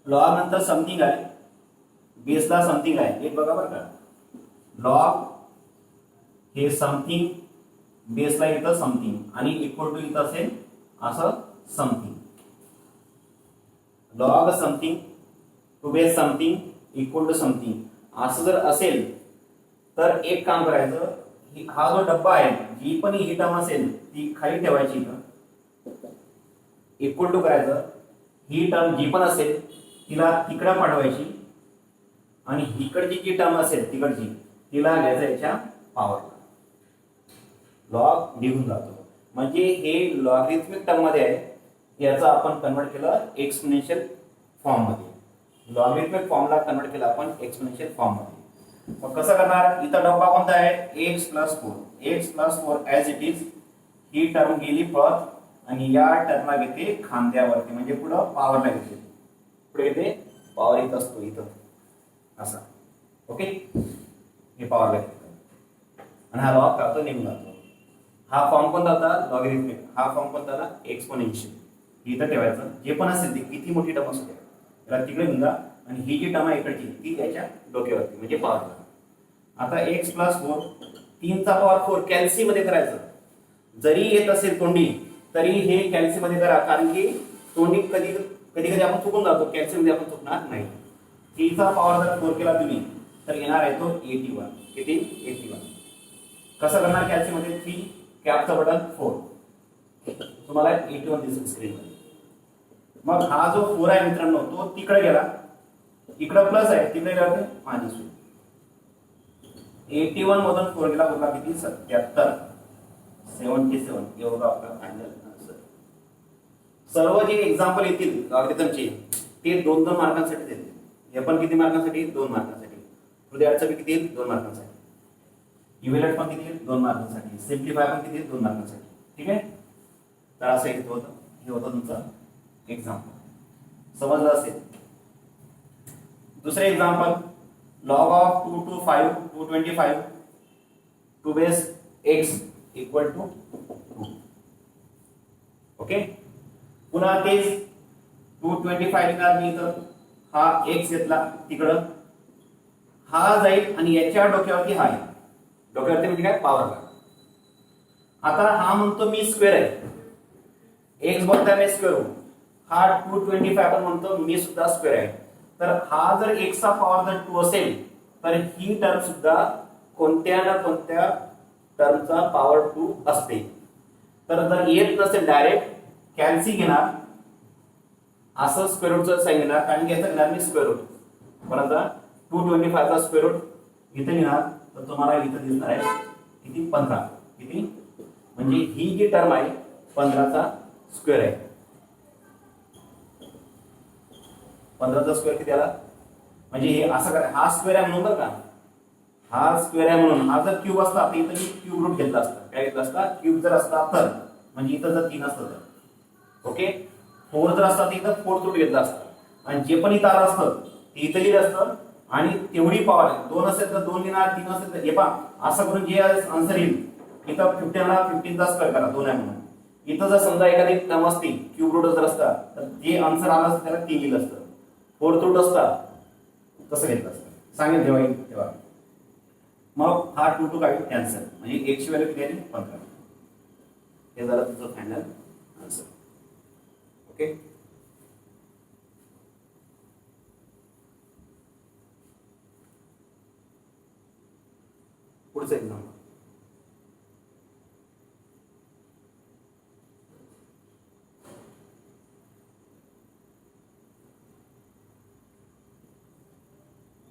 लॉग नंतर समथिंग आहे, बेसला समथिंग आहे, एक बघा बरं का. लॉग हे समथिंग, बेसला इथं समथिंग, आणि इक्वल टू इथं असेल असं something. Log something to base something equal to something असं जर असेल तर एक काम करायचं, हा जो डब्बा आहे जी पण ही टर्म असेल ती खाली ठेवायची इथं, इक्वल टू करायचं, ही टर्म जी पण असेल तिला तिकडं पाठवायची आणि इकडची जी टर्म असेल तिकडची तिला घ्यायचं याच्या पॉवरला, लॉग निघून जातो. म्हणजे हे लॉगरिथमिक टर्म मध्ये आहे, याचं आपण कन्वर्ट केलं एक्सपोनेन्शियल फॉर्म मध्ये, लॉगरिथमिक फॉर्मला कन्वर्ट केलं आपण एक्सपोनेन्शियल फॉर्म मध्ये. मग कसं करणार, इथं डब्बा कोणता आहे x + 4, x + 4 as it is, he term गेली पळत आणि या टर्मला घेते खांद्यावरती, म्हणजे पुढं पॉवरला घेते, पुढे घेते पॉवर येत असतो इथं असा. ओके, हे पॉवरला घेते आणि हा लॉग करतो निघून जातो. हा फॉर्म कोणता होता लॉगरिथमिक, हा फॉर्म कोणता होता एक्सपोनेन्शियल. इथं ठेवायचं, जे पण असेल ते किती मोठी टर्म असू द्या त्याला तिकडे घेऊन जा आणि ही जी टर्म आहे इकडची ती त्याच्या डोक्यावरती म्हणजे पॉवरला. आता x + 4, 3 चा पॉवर 4 कॅल्सी मध्ये करायचं, जरी येत असेल तोंडी तरी हे कॅल्सी मध्ये करा, कारण की तोंडी कधी कधी आपण चुकून जातो, कॅल्सी मध्ये आपण चुकणार नाही. 3 चा पॉवर जर 4 केला तुम्ही तर येणार आहे तो 81. किती 81. कसं करणार कॅल्सी मध्ये, 3 कॅपचं बटन 4, तुम्हाला 81 दिसेल स्क्रीनवर. मग हा जो 4 आहे मित्रांनो तो तिकडे गेला, इकडे प्लस आहे तिकडे गेला तर मायनस होईल. 81 मधून 4 गेला उरला किती 77, 77 एवढा आपला फायनल आन्सर. सर्व जे एक्झाम्पल येतील लॉगरिथमचे ते 2-2 मार्कांसाठी देतील. हे पण किती मार्कांसाठी 2 मार्कांसाठी, हृदयाचं बी किती 2 मार्कांसाठी, इव्हॅल्युएट पण किती 2 मार्कांसाठी, सिम्प्लिफाय पण किती 2 मार्कांसाठी. ठीक आहे, तर असं येत होतं, हे होतं तुमचं एक्झाम्पल. समजलं असेल. दुसरे example, log of 2 to 5 225 2 base x equal to 2. Okay, पुन्हा तेच 225 लिहिणार मी इथं, हा x घेतला तिकडं, हा जाईल आणि याच्या डोक्यावरती हा आहे, डोक्यावरती म्हणजे काय पॉवरला. आता हा म्हणतो मी स्क्वेअर आहे, x बोलता मी स्क्वेअर हो, हा 225 आपण म्हणतो मी सुद्धा स्क्वेअर आहे. तर हा जर x चा पॉवर जर 2 असेल तर ही टर्म सुद्धा कोणत्या ना कोणत्या टर्मचा पॉवर 2 असते. तर जर येत नसेल डायरेक्ट कॅल्सी घेणार, असं स्क्वेअर रूटचं साइन घेणार, कारण की याचं घेणार मी स्क्वेअर रूट, पण आता 225 चा स्क्वेअर रूट इथे घेणार तर तुम्हाला इथं दिसणार आहे किती 15. किती म्हणजे ही जी टर्म आहे 15 चा स्क्वेअर आहे. 15 चा स्क्वेअर किती आला, म्हणजे हे असं करा, हा स्क्वेअर आहे म्हणून बरं का, हा स्क्वेअर आहे म्हणून, हा जर क्यूब असता तर इथं मी क्यूब रूट घेतला असता. काय घेतला असता, क्यूब जर असता तर, म्हणजे इथं जर 3 असतं तर, ओके, 4 जर असता तर इथं 4th रूट घेतला असता आणि जे पण इथं आलं असतं ते इथं लिहिलं असतं आणि तेवढी पॉवर आहे. 2 असेल तर 2 लिहिणार, 3 असेल तर हे पहा असं करून जे आन्सर येईल इथं 15 ला 15 चा स्क्वेअर करा, 2 आहे म्हणून. इथं जर समजा एखादी टर्म असती क्यूब रूट जर असता तर जे आन्सर आलं असतं त्याला 3 लिहिलं असतं, 4th रूट असता तसं घेतलं असतं. सांगेल जेव्हा येईल तेव्हा. मग हा 2 टू काय कॅन्सल, म्हणजे x ची व्हॅल्यू किती आली 15. हे झालं तुझं फायनल आन्सर. ओके, पुढचं example,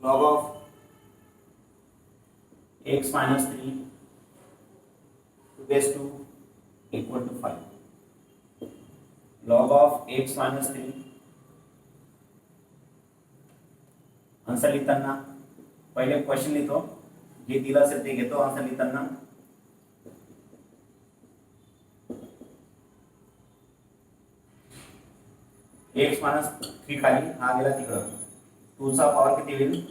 log of x minus 3 to base 2 equal to 5. log of x minus 3, answer लिहिताना पहिले क्वेश्चन लिहितो, जे दिलं असेल ते घेतो आन्सर लिहिताना. x minus 3 खाली, हा गेला तिकडं, 2 चा पॉवर किती होईल,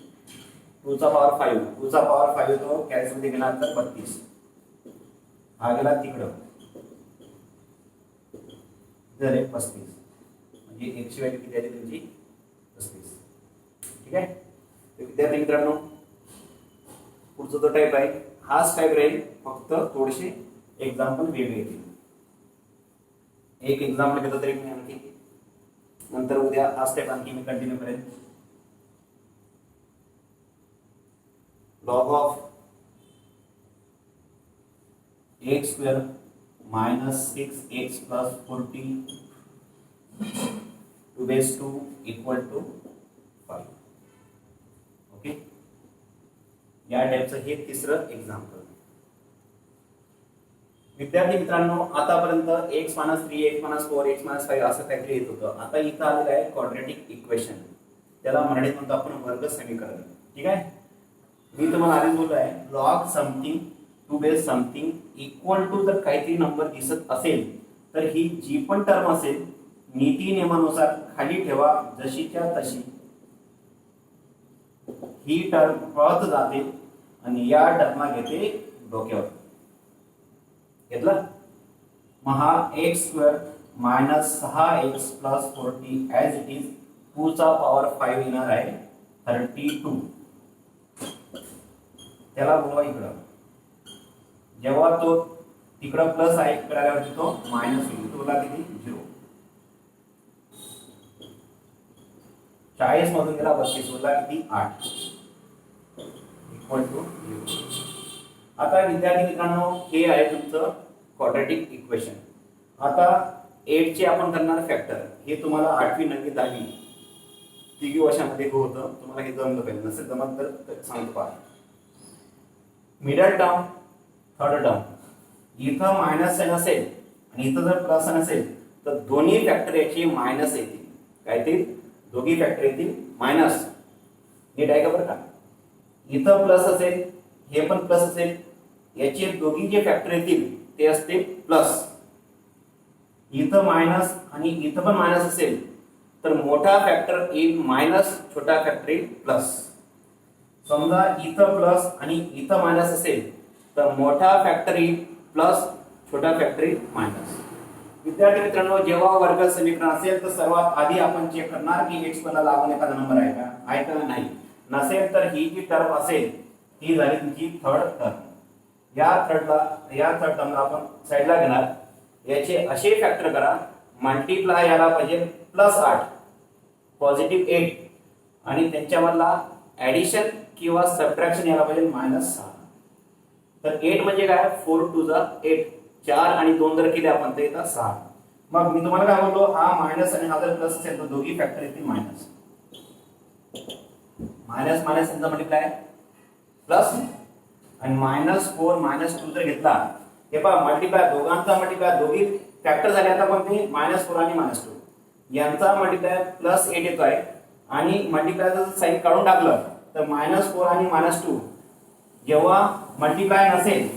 2 चा पॉवर 5, 2 चा पॉवर 5 येतो कॅल्सी मध्ये गेला तर 32, हा गेला तिकडं झाले 35, म्हणजे x ची व्हॅल्यू किती आली तुमची 35. ठीक आहे, तर विद्यार्थी मित्रांनो पुढचा जो टाइप आहे हाच टाइप राहील, फक्त थोडेसे एक्झाम्पल वेगळे येतील. एक एक्झाम्पल घेतो तरी मी आणखी, नंतर उद्या हाच टाइप आणखी मी कंटिन्यू करेन. Log of X square minus 6x plus 40 to base 2 equal to 5. Okay, या टाईपचं हे तिसरं एक्झाम्पल. विद्यार्थी मित्रांनो, आतापर्यंत x minus 3 x minus 4 x minus 5 असं काहीतरी येत होतं. आता इथं आलेलं आहे क्वाड्रॅटिक इक्वेशन, त्याला मराठीत म्हणतो आपण वर्ग समीकरण. ठीक आहे, मी तुम्हाला आधीच बोललो आहे log something to base something equal to जर काहीतरी नंबर दिसत असेल तर ही जी पण टर्म असेल नीती नियमानुसार खाली ठेवा, जशीच्या तशी ही टर्म पळत जाते आणि या टर्मला घेते डोक्यावर. घेतलं. मग हा x square minus 6x plus 40 as it is 2 चा पॉवर 5 येणार आहे 32. त्याला बोलवा इकडं. जेव्हा तो तिकडं प्लस आहे इकडे आल्यावरती तो मायनस होईल. तुला किती 0. 40 मधून गेला 32 उरला किती 8 इक्वल टू 0. आता विद्यार्थी मित्रांनो, हे आहे तुमचं क्वाड्रॅटिक इक्वेशन. आता 8 चे आपण करणार फॅक्टर. हे तुम्हाला 8वी 9वी 10वी तिघी वर्षामध्ये होतं. तुम्हाला हे जमलं पाहिजे, नसेल जमत तर सांगतो पहा. मिडल टर्म थर्ड टर्म इथं मायनस साइन असेल आणि इथं जर प्लस साइन असेल तर दोन्ही फॅक्टर याचे मायनस येतील. काय ते दोघी फॅक्टर येतील मायनस. नीट आहे का बरं का. इथं प्लस असेल, हे पण प्लस असेल, याचे दोघी जे फॅक्टर येतील ते असते प्लस. इथं मायनस आणि इथं पण मायनस असेल तर मोठा फॅक्टर येईल मायनस, छोटा फॅक्टर येईल प्लस. समजा इथं प्लस आणि इथं मायनस असेल तर मोठा फॅक्टर येईल प्लस, छोटा फॅक्टर येईल मायनस. विद्यार्थी मित्रांनो, जेव्हा वर्ग समीकरण असेल तर सर्वात आधी आपण चेक करणार की एक्स ला लागून एखादा नंबर आहे का नाही. नसेल तर ही जी टर्म असेल ही झाली तुमची थर्ड टर्म. या थर्ड टर्मला आपण साईडला घेणार. याचे असे फॅक्टर करा, मल्टिप्लाय याला पाहिजे प्लस 8 पॉझिटिव्ह 8 आणि त्यांच्यामधला ऍडिशन किंवा सबट्रॅक्शन याला पाहिजे मायनस 6. तर 8 म्हणजे काय 4 2 8, 4 आणि 2 जर केले आपण तर येतात 6. मग मी तुम्हाला काय बोललो, हा मायनस आणि हा जर प्लस असेल तर दोघी फॅक्टर येतील मायनस. मायनस मायनस यांचा मल्टिप्लाय प्लस आणि -4 -2 जर घेतला, हे पहा मल्टिप्लाय दोघांचा मल्टिप्लाय दोघी फॅक्टर झाले. आता पण ते -4 आणि -2 यांचा मल्टिप्लाय +8 येतो आहे आणि मल्टिप्लायचं साइन काढून टाकलं तर -4 आणि -2 जेव्हा मल्टिप्लाय नसेल,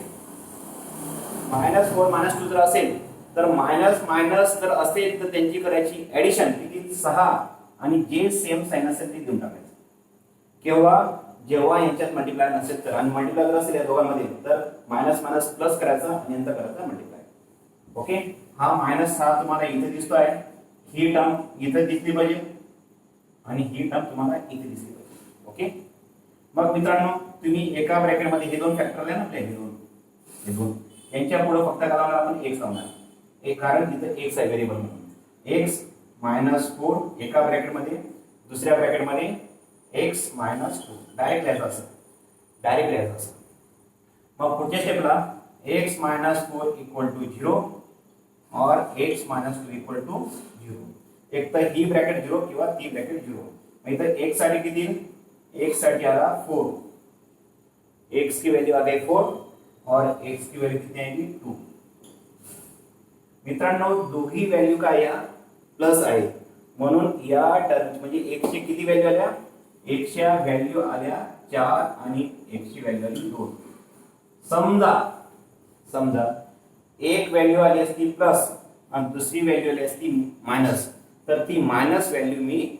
-4 -2 जर असेल तर मायनस मायनस जर असेल तर त्यांची करायची ऍडिशन किती 6 आणि जे सेम साइन असेल ते देऊन टाकायचं. केव्हा जेव्हा यांच्यात मल्टिप्लाय नसेल तर. आणि मल्टिप्लाय जर असेल या दोघांमध्ये तर मायनस मायनस प्लस करायचा आणि यांचा करायचा मल्टिप्लाय. ओके, हा -6 तुम्हाला इथे दिसतो आहे. ही टर्म इथे दिसली पाहिजे आणि ही टर्म तुम्हाला इथे दिसली पाहिजे. ओके, मग मित्रांनो तुम्ही एका ब्रॅकेट मध्ये हे दोन फॅक्टर आले ना आपले, हे दोन यांच्या पुढे फक्त काय लावणार आपण x लावणार. एक कारण इथे x आहे व्हेरिएबल म्हणून. x -4 एका ब्रॅकेट मध्ये, दुसऱ्या ब्रॅकेट मध्ये x -2 डायरेक्ट लिहायचं असं. मग पुढच्या स्टेपला x -4 इक्वल टू 0 और x -2 इक्वल टू 0. एक तर ही ब्रॅकेट 0 किंवा ती ब्रॅकेट 0. मग इथं x साठी किती, x साठी आला 4, x की वैल्यू आ गई 4 और x की वैल्यू कितनी आएगी 2. मित्रांनो दोघी व्हॅल्यू काय या प्लस आहे म्हणून या टर्म म्हणजे x ची किती व्हॅल्यू आल्या, x च्या व्हॅल्यू आल्या 4 आणि x ची व्हॅल्यू आली 2. समजा एक व्हॅल्यू आली असती प्लस आणि दुसरी व्हॅल्यू आली असती मायनस, तर ती मायनस व्हॅल्यू मी